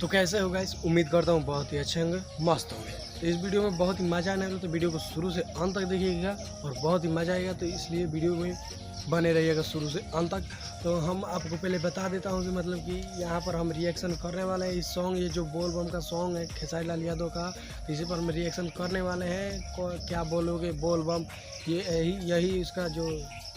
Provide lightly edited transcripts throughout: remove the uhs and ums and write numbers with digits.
तो कैसे हो गाइस, उम्मीद करता हूँ बहुत ही अच्छे होंगे, मस्त होंगे। तो इस वीडियो में बहुत ही मज़ा आने वाला है, तो वीडियो को शुरू से अंत तक देखिएगा और बहुत ही मज़ा आएगा। तो इसलिए वीडियो में बने रहिएगा शुरू से अंत तक। तो हम आपको पहले बता देता हूँ कि मतलब कि यहाँ पर हम रिएक्शन करने वाले हैं इस सॉन्ग, ये जो बोल बम का सॉन्ग है खेसारी लाल यादव का, तो इसी पर हम रिएक्शन करने वाले हैं। क्या बोलोगे बोल बम, ये यही इसका जो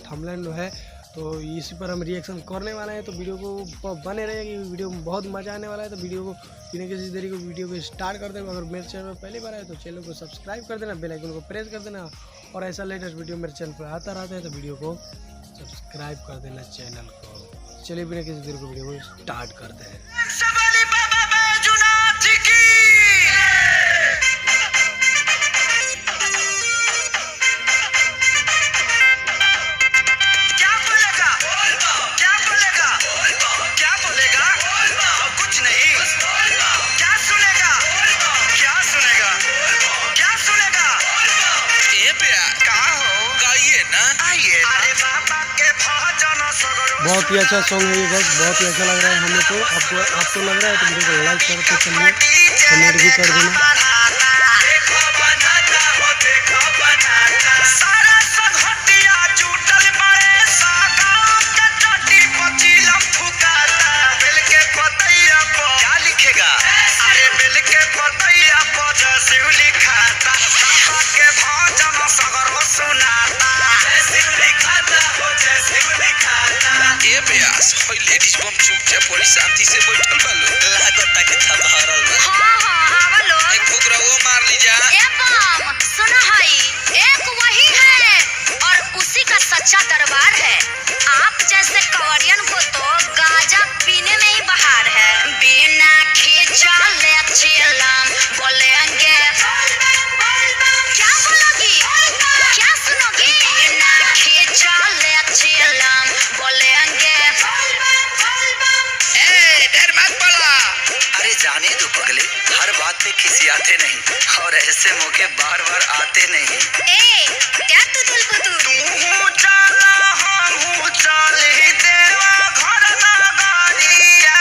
थंबनेल है, तो इसी पर हम रिएक्शन करने वाले हैं। तो वीडियो को बने रहेगा, वीडियो में बहुत मज़ा आने वाला है। तो वीडियो को बिना किसी देरी को वीडियो को स्टार्ट कर देना। अगर मेरे चैनल पर पहली बार आए तो चैनल को सब्सक्राइब कर देना, बेल आइकन को प्रेस कर देना, और ऐसा लेटेस्ट वीडियो मेरे चैनल पर आता रहता है तो वीडियो को सब्सक्राइब कर देना चैनल को। चलिए बिना किसी देरी को वीडियो को स्टार्ट करते हैं। बहुत ही अच्छा सॉन्ग है ये गाइस, बहुत ही अच्छा लग रहा है हमें। तो आपको लग रहा है तो वीडियो को लाइक करते चलिए, कमेंट भी कर देना। लेडीज बम चुपचाप बड़ी शांति से बैठल बालो, लागत के छाता हरल बा। हां आवलो एक फुकरा वो मार ली जा। ए बम सुना है, एक वही है और उसी का सच्चा दरबार है। आप जैसे कवरियन को तो गांजा पीने में ही बहार है। बिना खींचा ले चिलम बोलेंगे, क्या बोलोगी, क्या सुनोगी? बिना खींचा ले चिलम बोलेंगे। अरे जाने दो पगले, हर बात पे खिसियाते नहीं और ऐसे मौके बार बार आते नहीं। ए क्या तू दिल को तू चला हम चले देवा घर ना गोरिया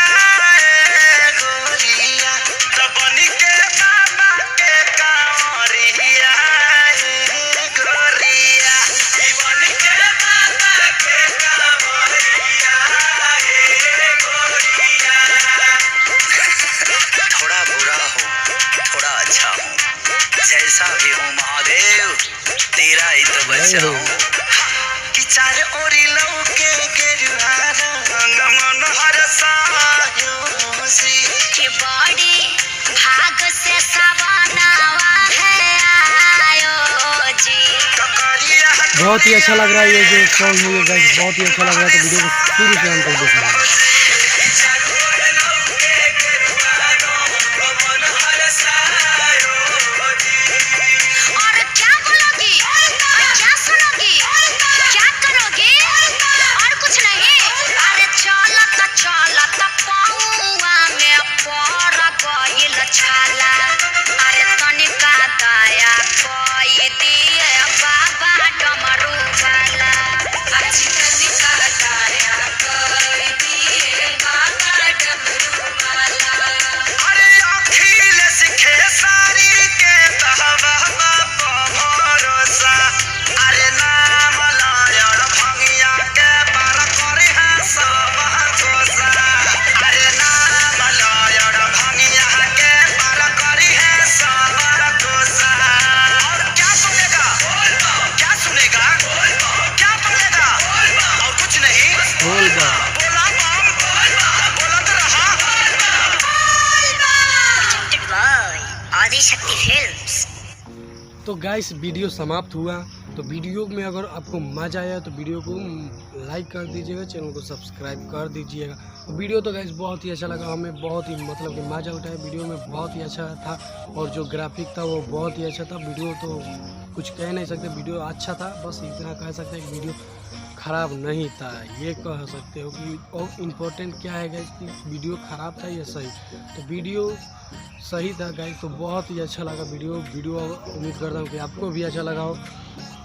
गोरिया तबनी के बाबा के कांवरिया गोरिया तबनी के बाबा के कांवरिया गोरिया। थोड़ा बुरा हो थोड़ा अच्छा हूँ, जैसा भी हूँ महादेव तेरा ही तो बच्चा हूँ। कि चार ओरी लौके गेरुआ रंग मन हरसायो सी कि बड़ी भाग से सवानावा है आयो जी। बहुत ही अच्छा लग रहा है ये जो सॉन्ग है गाइस, बहुत ही अच्छा लग रहा है। तो वीडियो को शुरू से अंत तक देखना। शक्ति फिल्म्स। तो गाइस वीडियो समाप्त हुआ। तो वीडियो में अगर आपको मज़ा आया तो वीडियो को लाइक कर दीजिएगा, चैनल को सब्सक्राइब कर दीजिएगा। तो वीडियो तो गाइस बहुत ही अच्छा लगा हमें, बहुत ही मतलब कि मज़ा उठाया। वीडियो में बहुत ही अच्छा था और जो ग्राफिक था वो बहुत ही अच्छा था। वीडियो तो कुछ कह नहीं सकते, वीडियो अच्छा था, बस इतना कह सकते हैं कि वीडियो ख़राब नहीं था, ये कह सकते हो कि। और इम्पोर्टेंट क्या है गाइस कि वीडियो ख़राब था या सही। तो वीडियो सही था गाइस, तो बहुत ही अच्छा लगा वीडियो। उम्मीद करता हूँ कि आपको भी अच्छा लगा हो।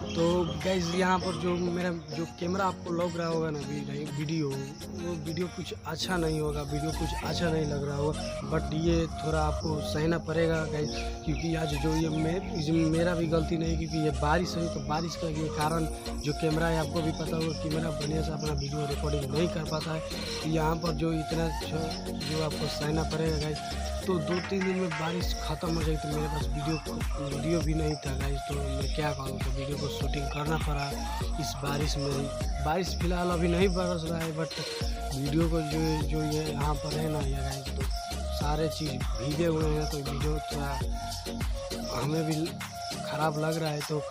तो गाइस यहाँ पर जो मेरा जो कैमरा आपको लग रहा होगा ना वीडियो कुछ अच्छा नहीं होगा, वीडियो कुछ अच्छा नहीं लग रहा होगा, बट ये थोड़ा आपको सहना पड़ेगा गाइस, क्योंकि आज जो ये मेरा भी गलती नहीं, क्योंकि ये बारिश है, तो बारिश का ये कारण जो कैमरा है आपको भी पता होगा कैमरा बढ़िया से अपना वीडियो रिकॉर्डिंग नहीं कर पाता है। तो यहाँ पर जो इतना जो आपको सहना पड़ेगा गाइस। तो 2-3 दिन में बारिश ख़त्म हो जाएगी, तो मेरे पास वीडियो भी नहीं था गाइस, तो मैं क्या करूँ, तो वीडियो को शूटिंग करना पड़ा इस बारिश में ही। बारिश फ़िलहाल अभी नहीं बरस रहा है, बट वीडियो को जो ये यहाँ पर है ना ये गाइस, तो सारे चीज़ भीगे हुए हैं, तो वीडियो थोड़ा हमें भी ख़राब लग रहा है। तो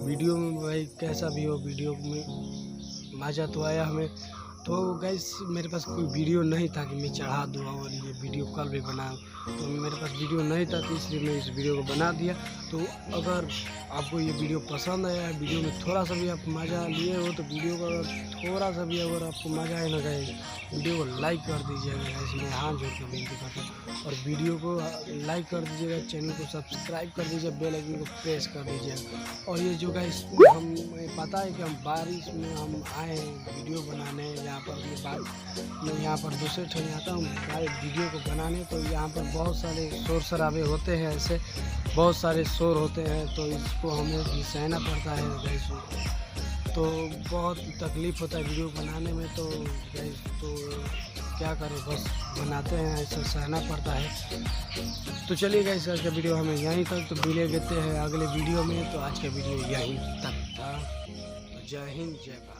वीडियो में भाई कैसा भी हो, वीडियो में मज़ा तो आया हमें। तो गाइस मेरे पास कोई वीडियो नहीं था कि मैं चढ़ा दूँ और ये वीडियो कल भी बनाऊँ, तो मेरे पास वीडियो नहीं था, तो इसलिए मैं इस वीडियो को बना दिया। तो अगर आपको ये वीडियो पसंद आया, वीडियो में थोड़ा सा भी आप मज़ा लिए हो, तो वीडियो को अगर थोड़ा सा भी अगर आपको मज़ा आए ना गाइस, वीडियो को लाइक कर दीजिएगा गाइस, मैं हाथ जोड़ कर विनती करता हूँ। और वीडियो को लाइक कर दीजिएगा, चैनल को सब्सक्राइब कर दीजिए, बेल आइकन को प्रेस कर दीजिएगा। और ये जो गाइस हमें पता है कि हम बारिश में हम आए हैं वीडियो बनाने, यहाँ पर मैं यहाँ पर दूसरे ठन आता हूँ वीडियो को बनाने, तो यहाँ पर बहुत सारे शोर शराबे होते हैं, ऐसे बहुत सारे शोर होते हैं, तो इसको हमें भी सहना पड़ता है गाइस। तो बहुत तकलीफ़ होता है वीडियो बनाने में, तो गाइस तो क्या करें, बस बनाते हैं, ऐसा सहना पड़ता है। तो चलिए गाइस आज का वीडियो हमें यहीं तक, तो मिले देते हैं अगले वीडियो में। तो आज का वीडियो यहीं तक था, तो जय हिंद जय भारत।